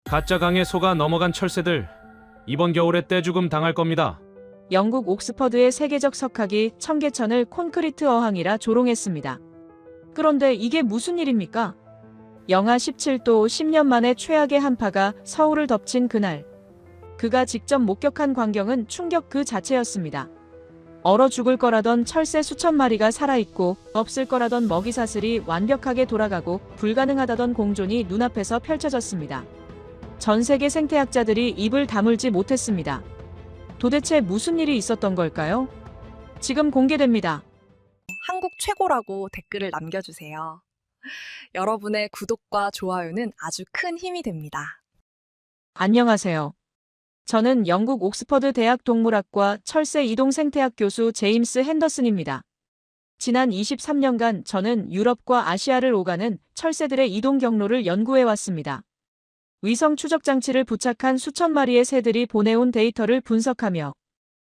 가짜 강에 속아 넘어간 철새들, 이번 겨울에 떼죽음 당할 겁니다. 영국 옥스퍼드의 세계적 석학이 청계천을 콘크리트 어항이라 조롱했습니다. 그런데 이게 무슨 일입니까? 영하 17도 10년 만에 최악의 한파가 서울을 덮친 그날. 그가 직접 목격한 광경은 충격 그 자체였습니다. 얼어 죽을 거라던 철새 수천 마리가 살아있고 없을 거라던 먹이 사슬이 완벽하게 돌아가고 불가능하다던 공존이 눈앞에서 펼쳐졌습니다. 전 세계 생태학자들이 입을 다물지 못했습니다. 도대체 무슨 일이 있었던 걸까요? 지금 공개됩니다. 한국 최고라고 댓글을 남겨주세요. 여러분의 구독과 좋아요는 아주 큰 힘이 됩니다. 안녕하세요. 저는 영국 옥스퍼드 대학 동물학과 철새 이동 생태학 교수 제임스 핸더슨입니다. 지난 23년간 저는 유럽과 아시아를 오가는 철새들의 이동 경로를 연구해 왔습니다. 위성 추적 장치를 부착한 수천 마리의 새들이 보내온 데이터를 분석하며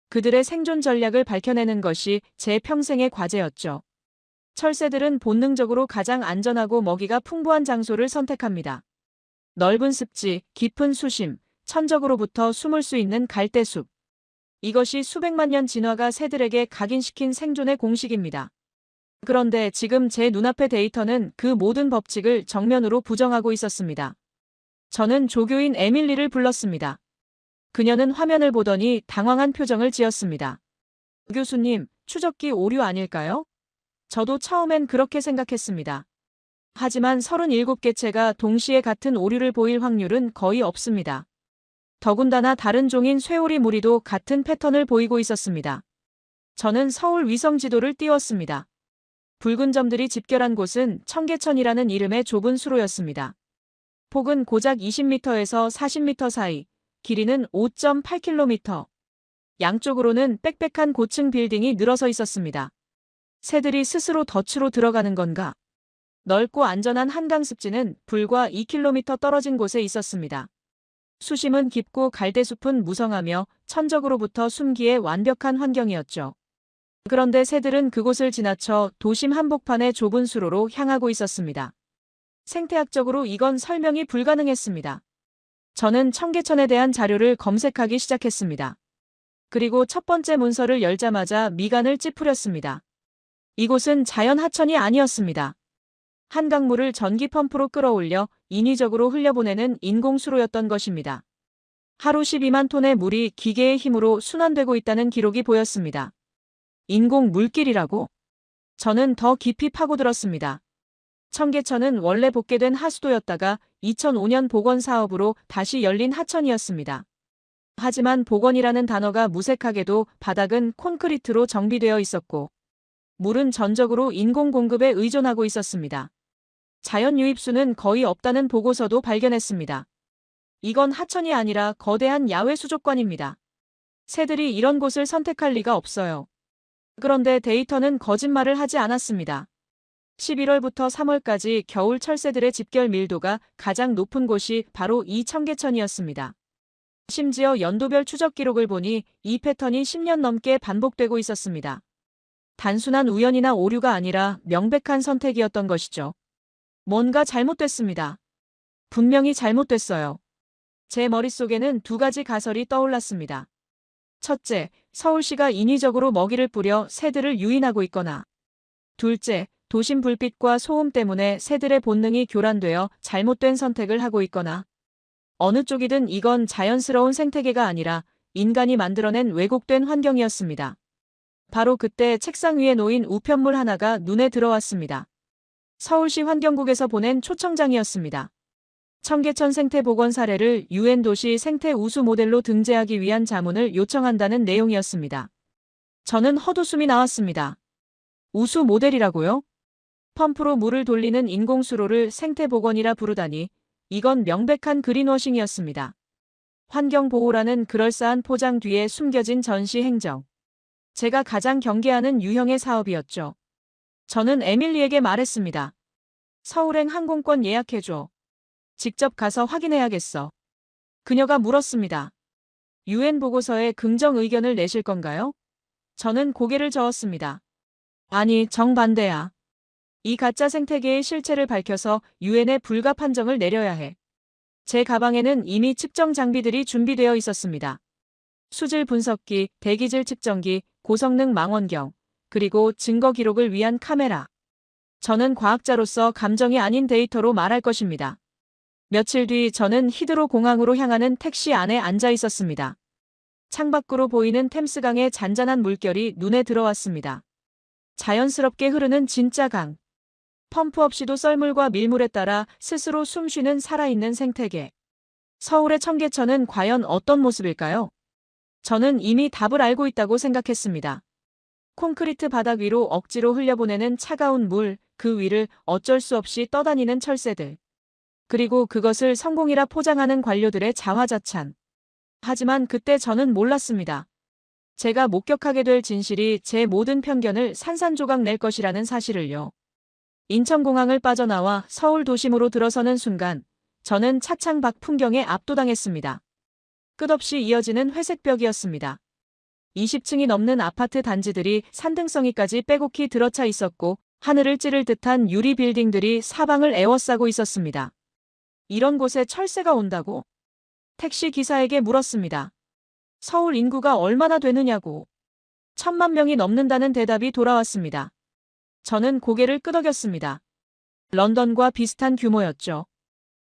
그들의 생존 전략을 밝혀내는 것이 제 평생의 과제였죠. 철새들은 본능적으로 가장 안전하고 먹이가 풍부한 장소를 선택합니다. 넓은 습지, 깊은 수심, 천적으로부터 숨을 수 있는 갈대숲. 이것이 수백만 년 진화가 새들에게 각인시킨 생존의 공식입니다. 그런데 지금 제 눈앞의 데이터는 그 모든 법칙을 정면으로 부정하고 있었습니다. 저는 조교인 에밀리를 불렀습니다. 그녀는 화면을 보더니 당황한 표정을 지었습니다. 교수님, 추적기 오류 아닐까요? 저도 처음엔 그렇게 생각했습니다. 하지만 37개체가 동시에 같은 오류를 보일 확률은 거의 없습니다. 더군다나 다른 종인 쇠오리 무리도 같은 패턴을 보이고 있었습니다. 저는 서울 위성 지도를 띄웠습니다. 붉은 점들이 집결한 곳은 청계천이라는 이름의 좁은 수로였습니다. 폭은 고작 20m에서 40m 사이, 길이는 5.8km. 양쪽으로는 빽빽한 고층 빌딩이 늘어서 있었습니다. 새들이 스스로 덫으로 들어가는 건가? 넓고 안전한 한강 습지는 불과 2km 떨어진 곳에 있었습니다. 수심은 깊고 갈대숲은 무성하며 천적으로부터 숨기에 완벽한 환경이었죠. 그런데 새들은 그곳을 지나쳐 도심 한복판의 좁은 수로로 향하고 있었습니다. 생태학적으로 이건 설명이 불가능했습니다. 저는 청계천에 대한 자료를 검색하기 시작했습니다. 그리고 첫 번째 문서를 열자마자 미간을 찌푸렸습니다. 이곳은 자연 하천이 아니었습니다. 한강물을 전기 펌프로 끌어올려 인위적으로 흘려보내는 인공수로였던 것입니다. 하루 12만 톤의 물이 기계의 힘으로 순환되고 있다는 기록이 보였습니다. 인공 물길이라고? 저는 더 깊이 파고들었습니다. 청계천은 원래 복개된 하수도였다가 2005년 복원 사업으로 다시 열린 하천이었습니다. 하지만 복원이라는 단어가 무색하게도 바닥은 콘크리트로 정비되어 있었고 물은 전적으로 인공 공급에 의존하고 있었습니다. 자연 유입수는 거의 없다는 보고서도 발견했습니다. 이건 하천이 아니라 거대한 야외 수족관입니다. 새들이 이런 곳을 선택할 리가 없어요. 그런데 데이터는 거짓말을 하지 않았습니다. 11월부터 3월까지 겨울 철새들의 집결 밀도가 가장 높은 곳이 바로 이 청계천이었습니다. 심지어 연도별 추적 기록을 보니 이 패턴이 10년 넘게 반복되고 있었습니다. 단순한 우연이나 오류가 아니라 명백한 선택이었던 것이죠. 뭔가 잘못됐습니다. 분명히 잘못됐어요. 제 머릿속에는 두 가지 가설이 떠올랐습니다. 첫째, 서울시가 인위적으로 먹이를 뿌려 새들을 유인하고 있거나. 둘째, 도심 불빛과 소음 때문에 새들의 본능이 교란되어 잘못된 선택을 하고 있거나. 어느 쪽이든 이건 자연스러운 생태계가 아니라 인간이 만들어낸 왜곡된 환경이었습니다. 바로 그때 책상 위에 놓인 우편물 하나가 눈에 들어왔습니다. 서울시 환경국에서 보낸 초청장이었습니다. 청계천 생태 복원 사례를 UN 도시 생태 우수 모델로 등재하기 위한 자문을 요청한다는 내용이었습니다. 저는 헛웃음이 나왔습니다. 우수 모델이라고요? 펌프로 물을 돌리는 인공수로를 생태복원이라 부르다니 이건 명백한 그린워싱이었습니다. 환경보호라는 그럴싸한 포장 뒤에 숨겨진 전시 행정. 제가 가장 경계하는 유형의 사업이었죠. 저는 에밀리에게 말했습니다. 서울행 항공권 예약해줘. 직접 가서 확인해야겠어. 그녀가 물었습니다. UN 보고서에 긍정 의견을 내실 건가요? 저는 고개를 저었습니다. 아니, 정반대야. 이 가짜 생태계의 실체를 밝혀서 UN에 불가 판정을 내려야 해. 제 가방에는 이미 측정 장비들이 준비되어 있었습니다. 수질 분석기, 대기질 측정기, 고성능 망원경, 그리고 증거 기록을 위한 카메라. 저는 과학자로서 감정이 아닌 데이터로 말할 것입니다. 며칠 뒤 저는 히드로 공항으로 향하는 택시 안에 앉아 있었습니다. 창밖으로 보이는 템스강의 잔잔한 물결이 눈에 들어왔습니다. 자연스럽게 흐르는 진짜 강. 펌프 없이도 썰물과 밀물에 따라 스스로 숨쉬는 살아있는 생태계. 서울의 청계천은 과연 어떤 모습일까요? 저는 이미 답을 알고 있다고 생각했습니다. 콘크리트 바닥 위로 억지로 흘려보내는 차가운 물, 그 위를 어쩔 수 없이 떠다니는 철새들. 그리고 그것을 성공이라 포장하는 관료들의 자화자찬. 하지만 그때 저는 몰랐습니다. 제가 목격하게 될 진실이 제 모든 편견을 산산조각 낼 것이라는 사실을요. 인천공항을 빠져나와 서울 도심으로 들어서는 순간 저는 차창 밖 풍경에 압도당했습니다. 끝없이 이어지는 회색벽이었습니다. 20층이 넘는 아파트 단지들이 산등성이까지 빼곡히 들어차 있었고 하늘을 찌를 듯한 유리 빌딩들이 사방을 에워싸고 있었습니다. 이런 곳에 철새가 온다고? 택시 기사에게 물었습니다. 서울 인구가 얼마나 되느냐고. 1,000만 명이 넘는다는 대답이 돌아왔습니다. 저는 고개를 끄덕였습니다. 런던과 비슷한 규모였죠.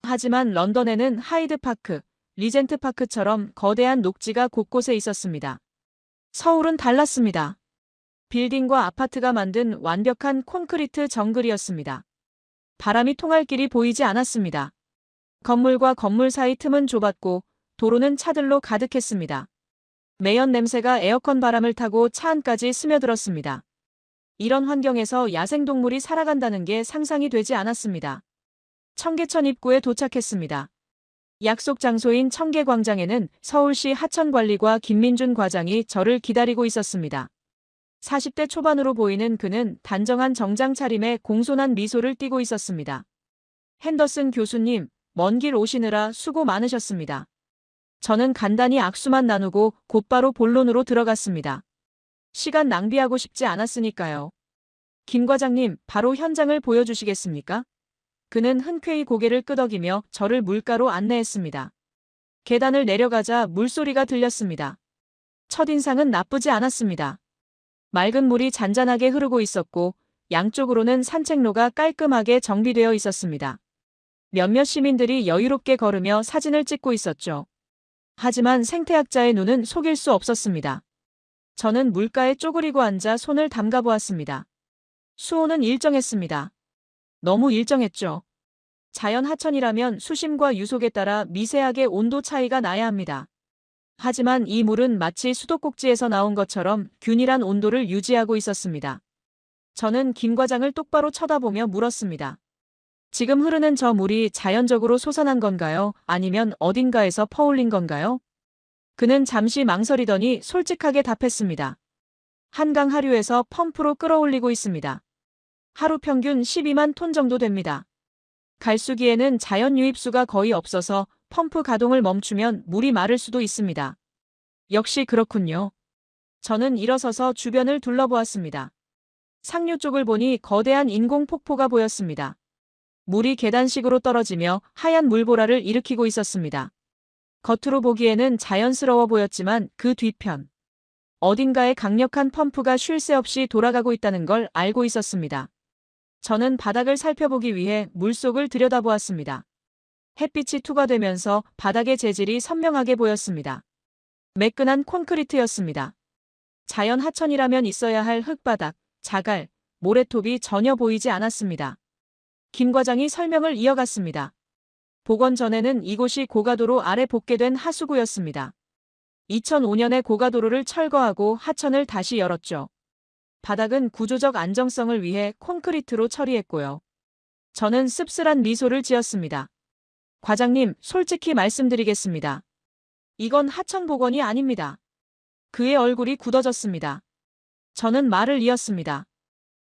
하지만 런던에는 하이드파크, 리젠트파크처럼 거대한 녹지가 곳곳에 있었습니다. 서울은 달랐습니다. 빌딩과 아파트가 만든 완벽한 콘크리트 정글이었습니다. 바람이 통할 길이 보이지 않았습니다. 건물과 건물 사이 틈은 좁았고 도로는 차들로 가득했습니다. 매연 냄새가 에어컨 바람을 타고 차 안까지 스며들었습니다. 이런 환경에서 야생동물이 살아간다는 게 상상이 되지 않았습니다. 청계천 입구에 도착했습니다. 약속 장소인 청계광장에는 서울시 하천관리과 김민준 과장이 저를 기다리고 있었습니다. 40대 초반으로 보이는 그는 단정한 정장 차림에 공손한 미소를 띠고 있었습니다. 핸더슨 교수님, 먼 길 오시느라 수고 많으셨습니다. 저는 간단히 악수만 나누고 곧바로 본론으로 들어갔습니다. 시간 낭비하고 싶지 않았으니까요. 김 과장님, 바로 현장을 보여주시겠습니까? 그는 흔쾌히 고개를 끄덕이며 저를 물가로 안내했습니다. 계단을 내려가자 물소리가 들렸습니다. 첫인상은 나쁘지 않았습니다. 맑은 물이 잔잔하게 흐르고 있었고 양쪽으로는 산책로가 깔끔하게 정비되어 있었습니다. 몇몇 시민들이 여유롭게 걸으며 사진을 찍고 있었죠. 하지만 생태학자의 눈은 속일 수 없었습니다. 저는 물가에 쪼그리고 앉아 손을 담가 보았습니다. 수온은 일정했습니다. 너무 일정했죠. 자연 하천이라면 수심과 유속에 따라 미세하게 온도 차이가 나야 합니다. 하지만 이 물은 마치 수도꼭지에서 나온 것처럼 균일한 온도를 유지하고 있었습니다. 저는 김 과장을 똑바로 쳐다보며 물었습니다. 지금 흐르는 저 물이 자연적으로 솟아난 건가요? 아니면 어딘가에서 퍼올린 건가요? 그는 잠시 망설이더니 솔직하게 답했습니다. 한강 하류에서 펌프로 끌어올리고 있습니다. 하루 평균 12만 톤 정도 됩니다. 갈수기에는 자연 유입수가 거의 없어서 펌프 가동을 멈추면 물이 마를 수도 있습니다. 역시 그렇군요. 저는 일어서서 주변을 둘러보았습니다. 상류 쪽을 보니 거대한 인공 폭포가 보였습니다. 물이 계단식으로 떨어지며 하얀 물보라를 일으키고 있었습니다. 겉으로 보기에는 자연스러워 보였지만 그 뒤편. 어딘가에 강력한 펌프가 쉴 새 없이 돌아가고 있다는 걸 알고 있었습니다. 저는 바닥을 살펴보기 위해 물속을 들여다보았습니다. 햇빛이 투과되면서 바닥의 재질이 선명하게 보였습니다. 매끈한 콘크리트였습니다. 자연 하천이라면 있어야 할 흙바닥, 자갈, 모래톱이 전혀 보이지 않았습니다. 김 과장이 설명을 이어갔습니다. 복원 전에는 이곳이 고가도로 아래 복개된 하수구였습니다. 2005년에 고가도로를 철거하고 하천을 다시 열었죠. 바닥은 구조적 안정성을 위해 콘크리트로 처리했고요. 저는 씁쓸한 미소를 지었습니다. 과장님, 솔직히 말씀드리겠습니다. 이건 하천 복원이 아닙니다. 그의 얼굴이 굳어졌습니다. 저는 말을 이었습니다.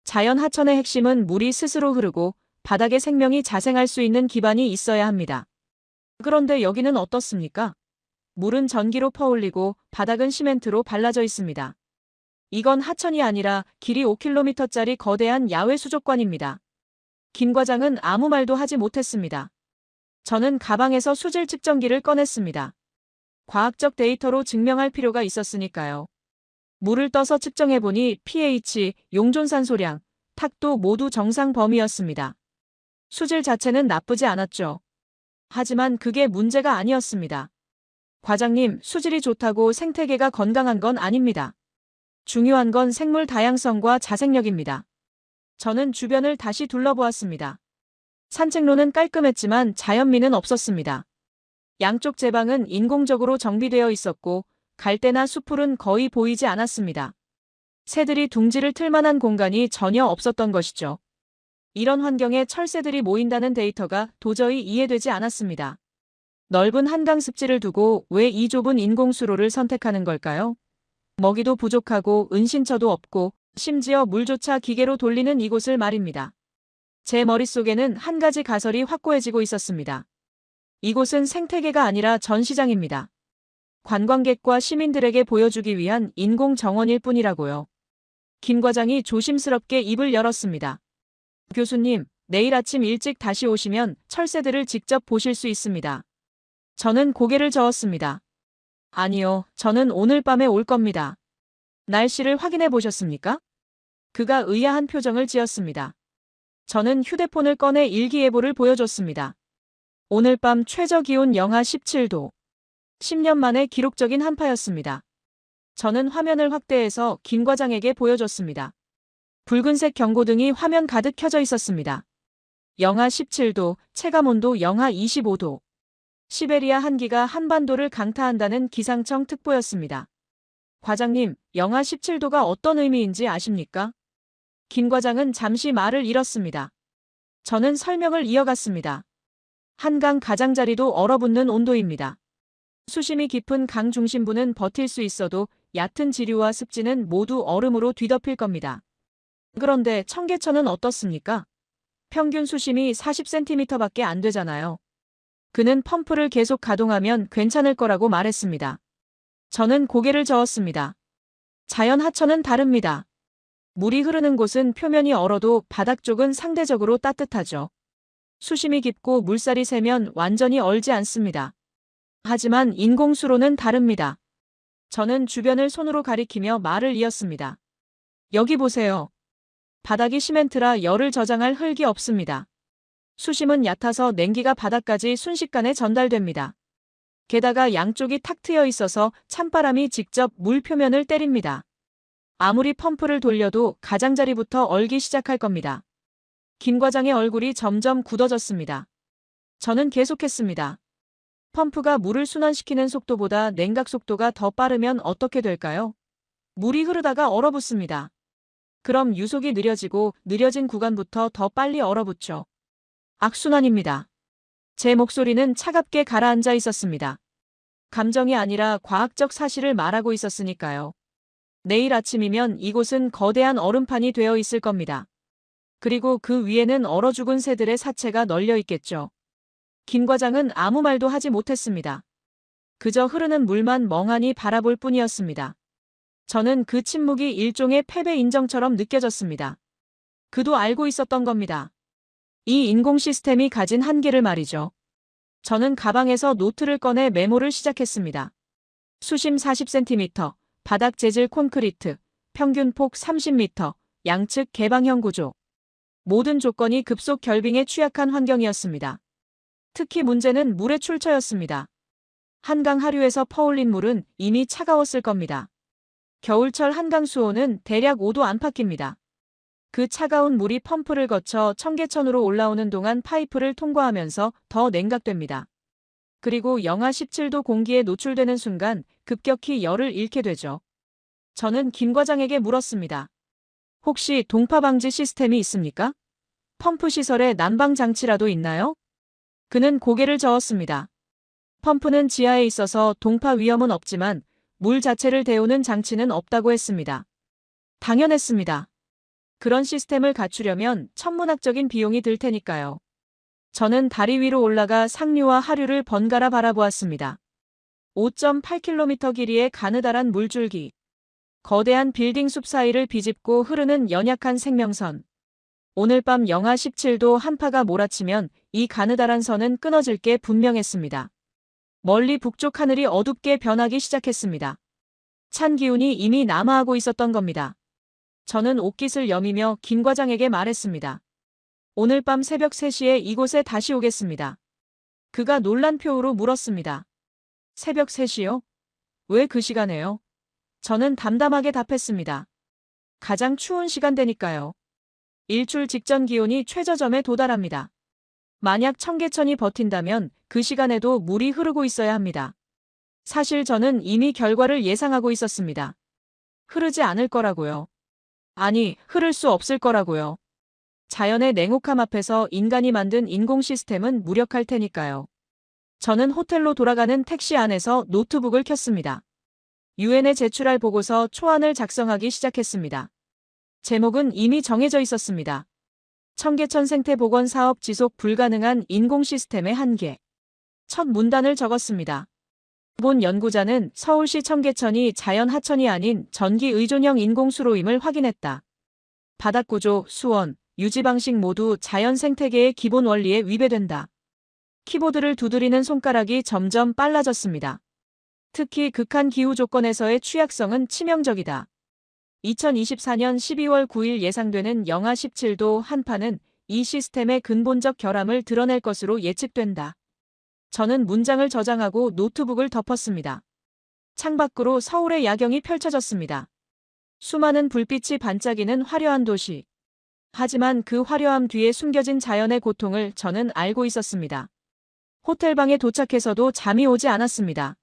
자연 하천의 핵심은 물이 스스로 흐르고 바닥에 생명이 자생할 수 있는 기반이 있어야 합니다. 그런데 여기는 어떻습니까? 물은 전기로 퍼올리고 바닥은 시멘트로 발라져 있습니다. 이건 하천이 아니라 길이 5km짜리 거대한 야외 수족관입니다. 김 과장은 아무 말도 하지 못했습니다. 저는 가방에서 수질 측정기를 꺼냈습니다. 과학적 데이터로 증명할 필요가 있었으니까요. 물을 떠서 측정해보니 pH, 용존산소량, 탁도 모두 정상 범위였습니다. 수질 자체는 나쁘지 않았죠. 하지만 그게 문제가 아니었습니다. 과장님, 수질이 좋다고 생태계가 건강한 건 아닙니다. 중요한 건 생물 다양성과 자생력입니다. 저는 주변을 다시 둘러보았습니다. 산책로는 깔끔했지만 자연미는 없었습니다. 양쪽 제방은 인공적으로 정비되어 있었고 갈대나 숲풀은 거의 보이지 않았습니다. 새들이 둥지를 틀 만한 공간이 전혀 없었던 것이죠. 이런 환경에 철새들이 모인다는 데이터가 도저히 이해되지 않았습니다. 넓은 한강 습지를 두고 왜 이 좁은 인공수로를 선택하는 걸까요? 먹이도 부족하고 은신처도 없고 심지어 물조차 기계로 돌리는 이곳을 말입니다. 제 머릿속에는 한 가지 가설이 확고해지고 있었습니다. 이곳은 생태계가 아니라 전시장입니다. 관광객과 시민들에게 보여주기 위한 인공 정원일 뿐이라고요. 김 과장이 조심스럽게 입을 열었습니다. 교수님, 내일 아침 일찍 다시 오시면 철새들을 직접 보실 수 있습니다. 저는 고개를 저었습니다. 아니요, 저는 오늘 밤에 올 겁니다. 날씨를 확인해 보셨습니까? 그가 의아한 표정을 지었습니다. 저는 휴대폰을 꺼내 일기예보를 보여줬습니다. 오늘 밤 최저 기온 영하 17도. 10년 만에 기록적인 한파였습니다. 저는 화면을 확대해서 김 과장에게 보여줬습니다. 붉은색 경고등이 화면 가득 켜져 있었습니다. 영하 17도, 체감온도 영하 25도. 시베리아 한기가 한반도를 강타한다는 기상청 특보였습니다. 과장님, 영하 17도가 어떤 의미인지 아십니까? 김 과장은 잠시 말을 잃었습니다. 저는 설명을 이어갔습니다. 한강 가장자리도 얼어붙는 온도입니다. 수심이 깊은 강 중심부는 버틸 수 있어도 얕은 지류와 습지는 모두 얼음으로 뒤덮일 겁니다. 그런데 청계천은 어떻습니까? 평균 수심이 40cm밖에 안 되잖아요. 그는 펌프를 계속 가동하면 괜찮을 거라고 말했습니다. 저는 고개를 저었습니다. 자연 하천은 다릅니다. 물이 흐르는 곳은 표면이 얼어도 바닥 쪽은 상대적으로 따뜻하죠. 수심이 깊고 물살이 세면 완전히 얼지 않습니다. 하지만 인공수로는 다릅니다. 저는 주변을 손으로 가리키며 말을 이었습니다. 여기 보세요. 바닥이 시멘트라 열을 저장할 흙이 없습니다. 수심은 얕아서 냉기가 바닥까지 순식간에 전달됩니다. 게다가 양쪽이 탁 트여 있어서 찬바람이 직접 물 표면을 때립니다. 아무리 펌프를 돌려도 가장자리부터 얼기 시작할 겁니다. 김 과장의 얼굴이 점점 굳어졌습니다. 저는 계속했습니다. 펌프가 물을 순환시키는 속도보다 냉각 속도가 더 빠르면 어떻게 될까요? 물이 흐르다가 얼어붙습니다. 그럼 유속이 느려지고 느려진 구간부터 더 빨리 얼어붙죠. 악순환입니다. 제 목소리는 차갑게 가라앉아 있었습니다. 감정이 아니라 과학적 사실을 말하고 있었으니까요. 내일 아침이면 이곳은 거대한 얼음판이 되어 있을 겁니다. 그리고 그 위에는 얼어 죽은 새들의 사체가 널려 있겠죠. 김 과장은 아무 말도 하지 못했습니다. 그저 흐르는 물만 멍하니 바라볼 뿐이었습니다. 저는 그 침묵이 일종의 패배 인정처럼 느껴졌습니다. 그도 알고 있었던 겁니다. 이 인공 시스템이 가진 한계를 말이죠. 저는 가방에서 노트를 꺼내 메모를 시작했습니다. 수심 40cm, 바닥 재질 콘크리트, 평균 폭 30m, 양측 개방형 구조. 모든 조건이 급속 결빙에 취약한 환경이었습니다. 특히 문제는 물의 출처였습니다. 한강 하류에서 퍼올린 물은 이미 차가웠을 겁니다. 겨울철 한강 수온은 대략 5도 안팎입니다. 그 차가운 물이 펌프를 거쳐 청계천으로 올라오는 동안 파이프를 통과하면서 더 냉각됩니다. 그리고 영하 17도 공기에 노출되는 순간 급격히 열을 잃게 되죠. 저는 김 과장에게 물었습니다. 혹시 동파 방지 시스템이 있습니까? 펌프 시설에 난방 장치라도 있나요? 그는 고개를 저었습니다. 펌프는 지하에 있어서 동파 위험은 없지만 물 자체를 데우는 장치는 없다고 했습니다. 당연했습니다. 그런 시스템을 갖추려면 천문학적인 비용이 들 테니까요. 저는 다리 위로 올라가 상류와 하류를 번갈아 바라보았습니다. 5.8km 길이의 가느다란 물줄기. 거대한 빌딩 숲 사이를 비집고 흐르는 연약한 생명선. 오늘 밤 영하 17도 한파가 몰아치면 이 가느다란 선은 끊어질 게 분명했습니다. 멀리 북쪽 하늘이 어둡게 변하기 시작했습니다. 찬 기운이 이미 남하하고 있었던 겁니다. 저는 옷깃을 여미며 김 과장에게 말했습니다. 오늘 밤 새벽 3시에 이곳에 다시 오겠습니다. 그가 놀란 표우로 물었습니다. 새벽 3시요? 왜 그 시간에요? 저는 담담하게 답했습니다. 가장 추운 시간대니까요. 일출 직전 기온이 최저점에 도달합니다. 만약 청계천이 버틴다면 그 시간에도 물이 흐르고 있어야 합니다. 사실 저는 이미 결과를 예상하고 있었습니다. 흐르지 않을 거라고요. 아니, 흐를 수 없을 거라고요. 자연의 냉혹함 앞에서 인간이 만든 인공 시스템은 무력할 테니까요. 저는 호텔로 돌아가는 택시 안에서 노트북을 켰습니다. 유엔에 제출할 보고서 초안을 작성하기 시작했습니다. 제목은 이미 정해져 있었습니다. 청계천 생태복원 사업 지속 불가능한 인공 시스템의 한계. 첫 문단을 적었습니다. 본 연구자는 서울시 청계천이 자연 하천이 아닌 전기 의존형 인공 수로임을 확인했다. 바닥구조, 수원, 유지 방식 모두 자연 생태계의 기본 원리에 위배된다. 키보드를 두드리는 손가락이 점점 빨라졌습니다. 특히 극한 기후 조건에서의 취약성은 치명적이다. 2024년 12월 9일 예상되는 영하 17도 한파는 이 시스템의 근본적 결함을 드러낼 것으로 예측된다. 저는 문장을 저장하고 노트북을 덮었습니다. 창밖으로 서울의 야경이 펼쳐졌습니다. 수많은 불빛이 반짝이는 화려한 도시. 하지만 그 화려함 뒤에 숨겨진 자연의 고통을 저는 알고 있었습니다. 호텔방에 도착해서도 잠이 오지 않았습니다.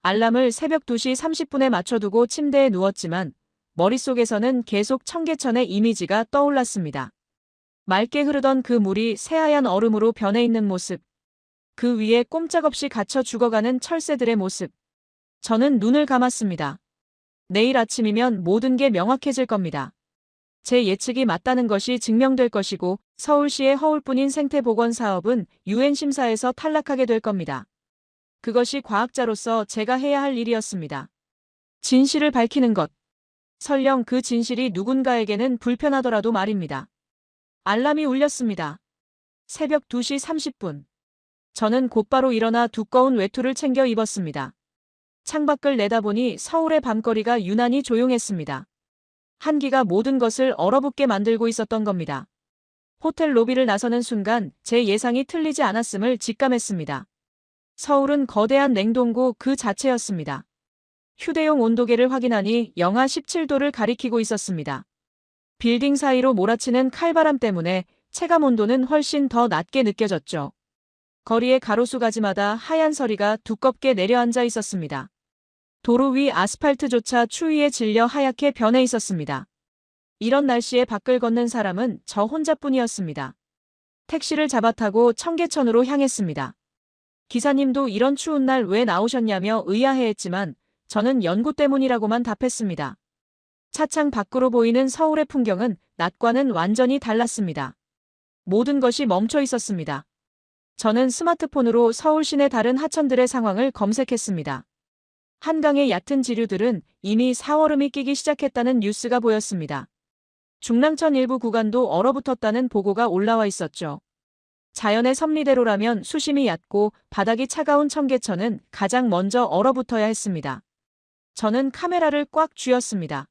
알람을 새벽 2시 30분에 맞춰두고 침대에 누웠지만 머릿속에서는 계속 청계천의 이미지가 떠올랐습니다. 맑게 흐르던 그 물이 새하얀 얼음으로 변해 있는 모습. 그 위에 꼼짝없이 갇혀 죽어가는 철새들의 모습. 저는 눈을 감았습니다. 내일 아침이면 모든 게 명확해질 겁니다. 제 예측이 맞다는 것이 증명될 것이고 서울시의 허울뿐인 생태복원 사업은 유엔 심사에서 탈락하게 될 겁니다. 그것이 과학자로서 제가 해야 할 일이었습니다. 진실을 밝히는 것. 설령 그 진실이 누군가에게는 불편하더라도 말입니다. 알람이 울렸습니다. 새벽 2시 30분. 저는 곧바로 일어나 두꺼운 외투를 챙겨 입었습니다. 창밖을 내다보니 서울의 밤거리가 유난히 조용했습니다. 한기가 모든 것을 얼어붙게 만들고 있었던 겁니다. 호텔 로비를 나서는 순간 제 예상이 틀리지 않았음을 직감했습니다. 서울은 거대한 냉동고 그 자체였습니다. 휴대용 온도계를 확인하니 영하 17도를 가리키고 있었습니다. 빌딩 사이로 몰아치는 칼바람 때문에 체감 온도는 훨씬 더 낮게 느껴졌죠. 거리의 가로수 가지마다 하얀 서리가 두껍게 내려앉아 있었습니다. 도로 위 아스팔트조차 추위에 질려 하얗게 변해 있었습니다. 이런 날씨에 밖을 걷는 사람은 저 혼자뿐이었습니다. 택시를 잡아타고 청계천으로 향했습니다. 기사님도 이런 추운 날 왜 나오셨냐며 의아해했지만 저는 연구 때문이라고만 답했습니다. 차창 밖으로 보이는 서울의 풍경은 낮과는 완전히 달랐습니다. 모든 것이 멈춰 있었습니다. 저는 스마트폰으로 서울 시내 다른 하천들의 상황을 검색했습니다. 한강의 얕은 지류들은 이미 사월음이 끼기 시작했다는 뉴스가 보였습니다. 중랑천 일부 구간도 얼어붙었다는 보고가 올라와 있었죠. 자연의 섭리대로라면 수심이 얕고 바닥이 차가운 청계천은 가장 먼저 얼어붙어야 했습니다. 저는 카메라를 꽉 쥐었습니다.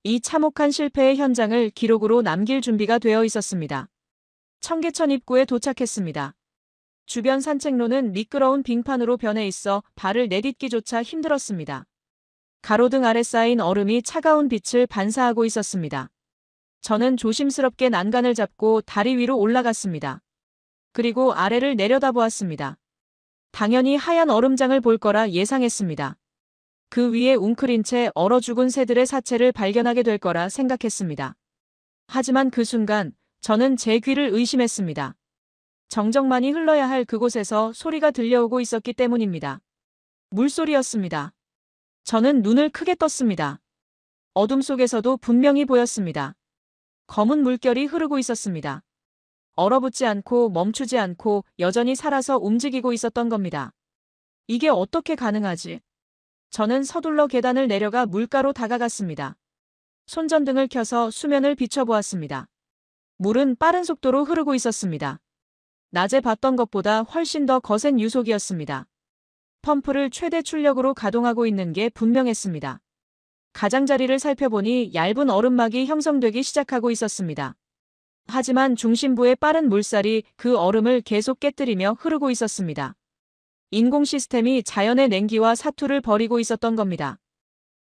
이 참혹한 실패의 현장을 기록으로 남길 준비가 되어 있었습니다. 청계천 입구에 도착했습니다. 주변 산책로는 미끄러운 빙판으로 변해 있어 발을 내딛기조차 힘들었습니다. 가로등 아래 쌓인 얼음이 차가운 빛을 반사하고 있었습니다. 저는 조심스럽게 난간을 잡고 다리 위로 올라갔습니다. 그리고 아래를 내려다보았습니다. 당연히 하얀 얼음장을 볼 거라 예상했습니다. 그 위에 웅크린 채 얼어 죽은 새들의 사체를 발견하게 될 거라 생각했습니다. 하지만 그 순간 저는 제 귀를 의심했습니다. 정적만이 흘러야 할 그곳에서 소리가 들려오고 있었기 때문입니다. 물소리였습니다. 저는 눈을 크게 떴습니다. 어둠 속에서도 분명히 보였습니다. 검은 물결이 흐르고 있었습니다. 얼어붙지 않고 멈추지 않고 여전히 살아서 움직이고 있었던 겁니다. 이게 어떻게 가능하지? 저는 서둘러 계단을 내려가 물가로 다가갔습니다. 손전등을 켜서 수면을 비춰보았습니다. 물은 빠른 속도로 흐르고 있었습니다. 낮에 봤던 것보다 훨씬 더 거센 유속이었습니다. 펌프를 최대 출력으로 가동하고 있는 게 분명했습니다. 가장자리를 살펴보니 얇은 얼음막이 형성되기 시작하고 있었습니다. 하지만 중심부의 빠른 물살이 그 얼음을 계속 깨뜨리며 흐르고 있었습니다. 인공 시스템이 자연의 냉기와 사투를 벌이고 있었던 겁니다.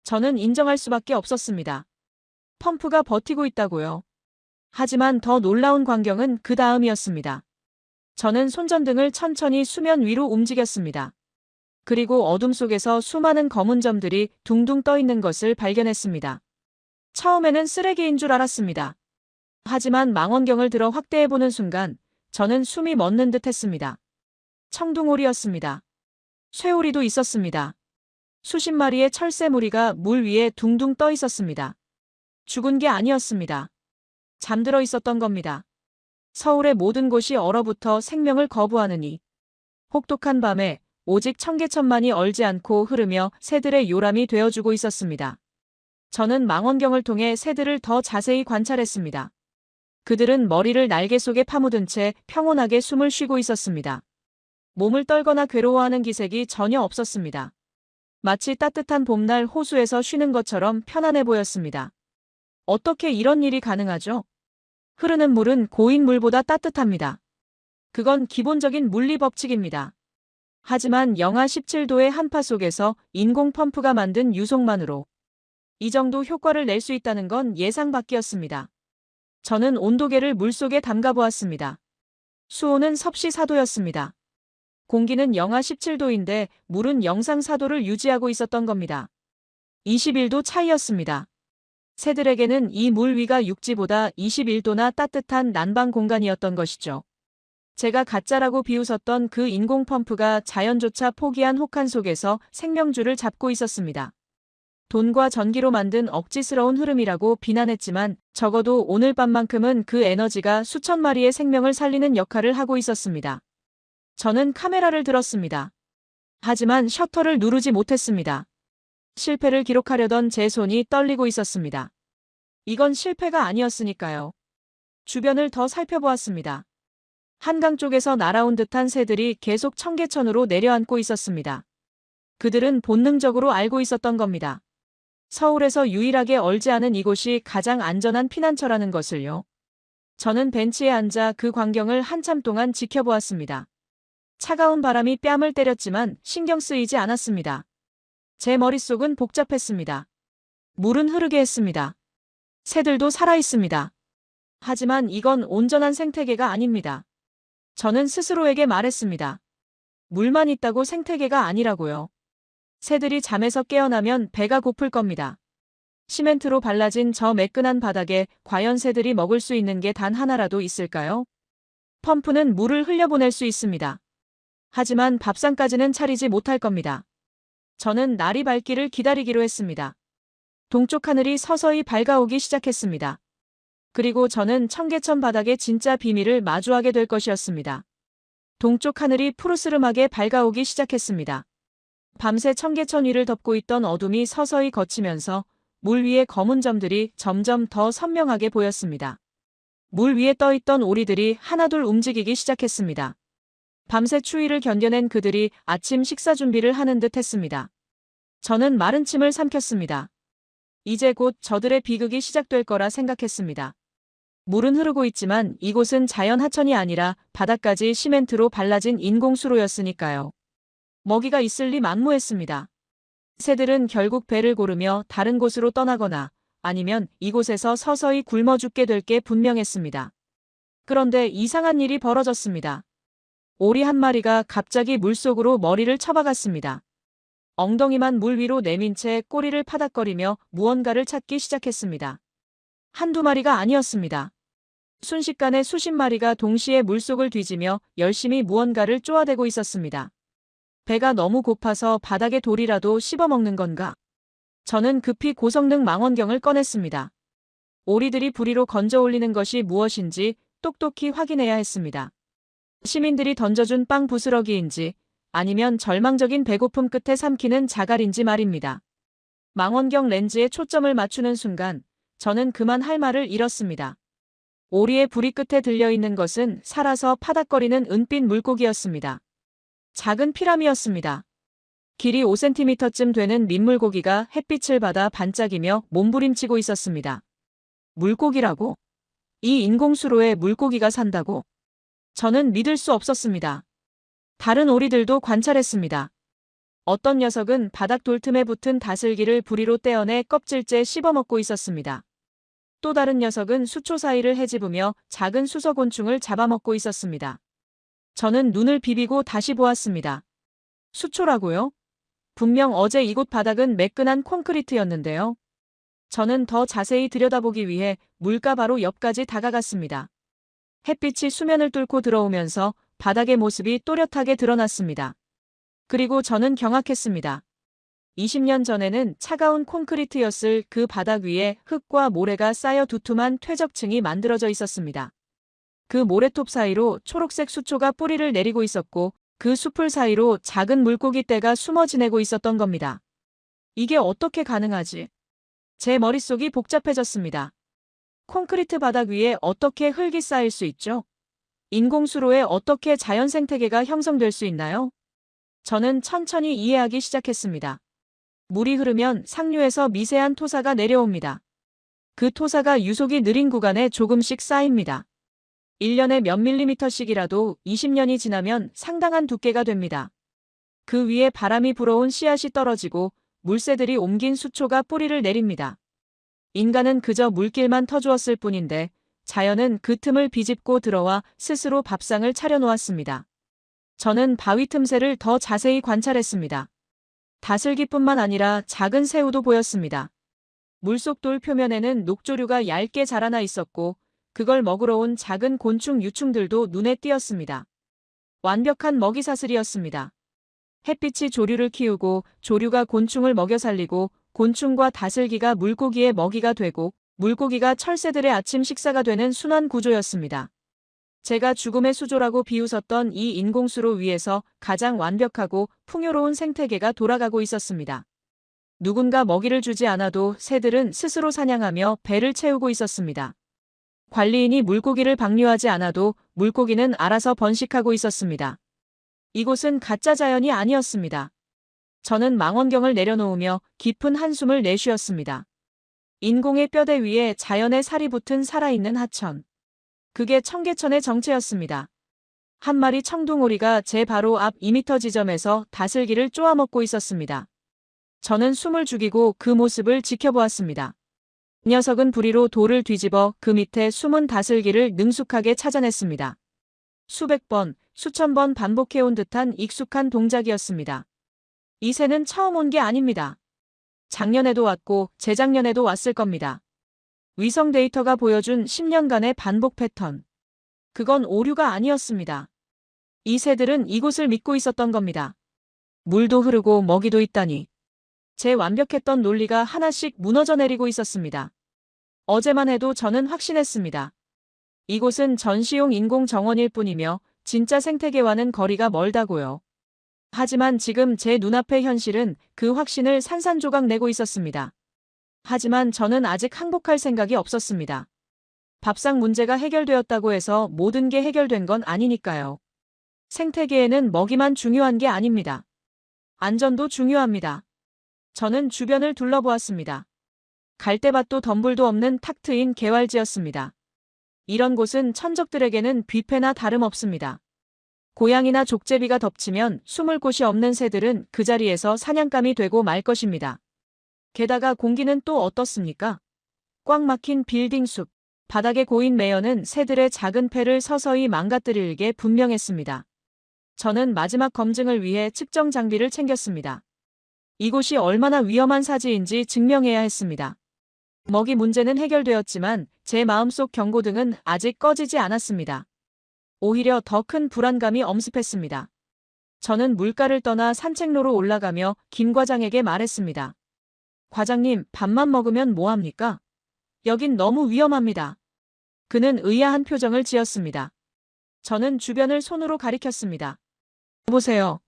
저는 인정할 수밖에 없었습니다. 펌프가 버티고 있다고요. 하지만 더 놀라운 광경은 그 다음이었습니다. 저는 손전등을 천천히 수면 위로 움직였습니다. 그리고 어둠 속에서 수많은 검은 점들이 둥둥 떠 있는 것을 발견했습니다. 처음에는 쓰레기인 줄 알았습니다. 하지만 망원경을 들어 확대해보는 순간 저는 숨이 멎는 듯 했습니다. 청둥오리였습니다. 쇠오리도 있었습니다. 수십 마리의 철새 무리가 물 위에 둥둥 떠 있었습니다. 죽은 게 아니었습니다. 잠들어 있었던 겁니다. 서울의 모든 곳이 얼어붙어 생명을 거부하느니 혹독한 밤에 오직 청계천만이 얼지 않고 흐르며 새들의 요람이 되어주고 있었습니다. 저는 망원경을 통해 새들을 더 자세히 관찰했습니다. 그들은 머리를 날개 속에 파묻은 채 평온하게 숨을 쉬고 있었습니다. 몸을 떨거나 괴로워하는 기색이 전혀 없었습니다. 마치 따뜻한 봄날 호수에서 쉬는 것처럼 편안해 보였습니다. 어떻게 이런 일이 가능하죠? 흐르는 물은 고인 물보다 따뜻합니다. 그건 기본적인 물리 법칙입니다. 하지만 영하 17도의 한파 속에서 인공 펌프가 만든 유속만으로 이 정도 효과를 낼 수 있다는 건 예상 밖이었습니다. 저는 온도계를 물속에 담가 보았습니다. 수온은 섭씨 4도였습니다. 공기는 영하 17도인데 물은 영상 4도를 유지하고 있었던 겁니다. 21도 차이였습니다. 새들에게는 이 물 위가 육지보다 21도나 따뜻한 난방 공간이었던 것이죠. 제가 가짜라고 비웃었던 그 인공 펌프가 자연조차 포기한 혹한 속에서 생명줄을 잡고 있었습니다. 돈과 전기로 만든 억지스러운 흐름이라고 비난했지만 적어도 오늘 밤만큼은 그 에너지가 수천 마리의 생명을 살리는 역할을 하고 있었습니다. 저는 카메라를 들었습니다. 하지만 셔터를 누르지 못했습니다. 실패를 기록하려던 제 손이 떨리고 있었습니다. 이건 실패가 아니었으니까요. 주변을 더 살펴보았습니다. 한강 쪽에서 날아온 듯한 새들이 계속 청계천으로 내려앉고 있었습니다. 그들은 본능적으로 알고 있었던 겁니다. 서울에서 유일하게 얼지 않은 이곳이 가장 안전한 피난처라는 것을요. 저는 벤치에 앉아 그 광경을 한참 동안 지켜보았습니다. 차가운 바람이 뺨을 때렸지만 신경 쓰이지 않았습니다. 제 머릿속은 복잡했습니다. 물은 흐르게 했습니다. 새들도 살아있습니다. 하지만 이건 온전한 생태계가 아닙니다. 저는 스스로에게 말했습니다. 물만 있다고 생태계가 아니라고요. 새들이 잠에서 깨어나면 배가 고플 겁니다. 시멘트로 발라진 저 매끈한 바닥에 과연 새들이 먹을 수 있는 게 단 하나라도 있을까요? 펌프는 물을 흘려보낼 수 있습니다. 하지만 밥상까지는 차리지 못할 겁니다. 저는 날이 밝기를 기다리기로 했습니다. 동쪽 하늘이 서서히 밝아오기 시작했습니다. 그리고 저는 청계천 바닥의 진짜 비밀을 마주하게 될 것이었습니다. 동쪽 하늘이 푸르스름하게 밝아오기 시작했습니다. 밤새 청계천 위를 덮고 있던 어둠이 서서히 걷히면서 물 위의 검은 점들이 점점 더 선명하게 보였습니다. 물 위에 떠있던 오리들이 하나둘 움직이기 시작했습니다. 밤새 추위를 견뎌낸 그들이 아침 식사 준비를 하는 듯 했습니다. 저는 마른 침을 삼켰습니다. 이제 곧 저들의 비극이 시작될 거라 생각했습니다. 물은 흐르고 있지만 이곳은 자연 하천이 아니라 바닥까지 시멘트로 발라진 인공수로였으니까요. 먹이가 있을 리 만무했습니다. 새들은 결국 배를 고르며 다른 곳으로 떠나거나 아니면 이곳에서 서서히 굶어 죽게 될 게 분명했습니다. 그런데 이상한 일이 벌어졌습니다. 오리 한 마리가 갑자기 물속으로 머리를 쳐박았습니다. 엉덩이만 물 위로 내민 채 꼬리를 파닥거리며 무언가를 찾기 시작했습니다. 한두 마리가 아니었습니다. 순식간에 수십 마리가 동시에 물속을 뒤지며 열심히 무언가를 쪼아대고 있었습니다. 배가 너무 고파서 바닥에 돌이라도 씹어먹는 건가? 저는 급히 고성능 망원경을 꺼냈습니다. 오리들이 부리로 건져 올리는 것이 무엇인지 똑똑히 확인해야 했습니다. 시민들이 던져준 빵 부스러기인지 아니면 절망적인 배고픔 끝에 삼키는 자갈인지 말입니다. 망원경 렌즈에 초점을 맞추는 순간 저는 그만 할 말을 잃었습니다. 오리의 부리 끝에 들려있는 것은 살아서 파닥거리는 은빛 물고기였습니다. 작은 피라미였습니다. 길이 5cm쯤 되는 민물고기가 햇빛을 받아 반짝이며 몸부림치고 있었습니다. 물고기라고? 이 인공수로에 물고기가 산다고? 저는 믿을 수 없었습니다. 다른 오리들도 관찰했습니다. 어떤 녀석은 바닥 돌틈에 붙은 다슬기를 부리로 떼어내 껍질째 씹어먹고 있었습니다. 또 다른 녀석은 수초 사이를 헤집으며 작은 수서곤충을 잡아먹고 있었습니다. 저는 눈을 비비고 다시 보았습니다. 수초라고요? 분명 어제 이곳 바닥은 매끈한 콘크리트였는데요. 저는 더 자세히 들여다보기 위해 물가 바로 옆까지 다가갔습니다. 햇빛이 수면을 뚫고 들어오면서 바닥의 모습이 또렷하게 드러났습니다. 그리고 저는 경악했습니다. 20년 전에는 차가운 콘크리트였을 그 바닥 위에 흙과 모래가 쌓여 두툼한 퇴적층이 만들어져 있었습니다. 그 모래톱 사이로 초록색 수초가 뿌리를 내리고 있었고 그 숲을 사이로 작은 물고기 떼가 숨어 지내고 있었던 겁니다. 이게 어떻게 가능하지? 제 머릿속이 복잡해졌습니다. 콘크리트 바닥 위에 어떻게 흙이 쌓일 수 있죠? 인공수로에 어떻게 자연 생태계가 형성될 수 있나요? 저는 천천히 이해하기 시작했습니다. 물이 흐르면 상류에서 미세한 토사가 내려옵니다. 그 토사가 유속이 느린 구간에 조금씩 쌓입니다. 1년에 몇 밀리미터씩이라도 20년이 지나면 상당한 두께가 됩니다. 그 위에 바람이 불어온 씨앗이 떨어지고 물새들이 옮긴 수초가 뿌리를 내립니다. 인간은 그저 물길만 터주었을 뿐인데 자연은 그 틈을 비집고 들어와 스스로 밥상을 차려놓았습니다. 저는 바위 틈새를 더 자세히 관찰했습니다. 다슬기뿐만 아니라 작은 새우도 보였습니다. 물속 돌 표면에는 녹조류가 얇게 자라나 있었고 그걸 먹으러 온 작은 곤충 유충들도 눈에 띄었습니다. 완벽한 먹이 사슬이었습니다. 햇빛이 조류를 키우고 조류가 곤충을 먹여 살리고 곤충과 다슬기가 물고기의 먹이가 되고 물고기가 철새들의 아침 식사가 되는 순환 구조였습니다. 제가 죽음의 수조라고 비웃었던 이 인공수로 위에서 가장 완벽하고 풍요로운 생태계가 돌아가고 있었습니다. 누군가 먹이를 주지 않아도 새들은 스스로 사냥하며 배를 채우고 있었습니다. 관리인이 물고기를 방류하지 않아도 물고기는 알아서 번식하고 있었습니다. 이곳은 가짜 자연이 아니었습니다. 저는 망원경을 내려놓으며 깊은 한숨을 내쉬었습니다. 인공의 뼈대 위에 자연의 살이 붙은 살아있는 하천. 그게 청계천의 정체였습니다. 한 마리 청둥오리가 제 바로 앞 2m 지점에서 다슬기를 쪼아먹고 있었습니다. 저는 숨을 죽이고 그 모습을 지켜보았습니다. 녀석은 부리로 돌을 뒤집어 그 밑에 숨은 다슬기를 능숙하게 찾아냈습니다. 수백 번, 수천 번 반복해온 듯한 익숙한 동작이었습니다. 이 새는 처음 온 게 아닙니다. 작년에도 왔고 재작년에도 왔을 겁니다. 위성 데이터가 보여준 10년간의 반복 패턴. 그건 오류가 아니었습니다. 이 새들은 이곳을 믿고 있었던 겁니다. 물도 흐르고 먹이도 있다니. 제 완벽했던 논리가 하나씩 무너져 내리고 있었습니다. 어제만 해도 저는 확신했습니다. 이곳은 전시용 인공 정원일 뿐이며 진짜 생태계와는 거리가 멀다고요. 하지만 지금 제 눈앞의 현실은 그 확신을 산산조각 내고 있었습니다. 하지만 저는 아직 항복할 생각이 없었습니다. 밥상 문제가 해결되었다고 해서 모든 게 해결된 건 아니니까요. 생태계에는 먹이만 중요한 게 아닙니다. 안전도 중요합니다. 저는 주변을 둘러보았습니다. 갈대밭도 덤불도 없는 탁 트인 개활지였습니다. 이런 곳은 천적들에게는 뷔페나 다름없습니다. 고양이나 족제비가 덮치면 숨을 곳이 없는 새들은 그 자리에서 사냥감이 되고 말 것입니다. 게다가 공기는 또 어떻습니까? 꽉 막힌 빌딩 숲, 바닥에 고인 매연은 새들의 작은 폐를 서서히 망가뜨릴 게 분명했습니다. 저는 마지막 검증을 위해 측정 장비를 챙겼습니다. 이곳이 얼마나 위험한 사지인지 증명해야 했습니다. 먹이 문제는 해결되었지만 제 마음속 경고등은 아직 꺼지지 않았습니다. 오히려 더 큰 불안감이 엄습했습니다. 저는 물가를 떠나 산책로로 올라가며 김 과장에게 말했습니다. 과장님, 밥만 먹으면 뭐합니까? 여긴 너무 위험합니다. 그는 의아한 표정을 지었습니다. 저는 주변을 손으로 가리켰습니다. 보세요.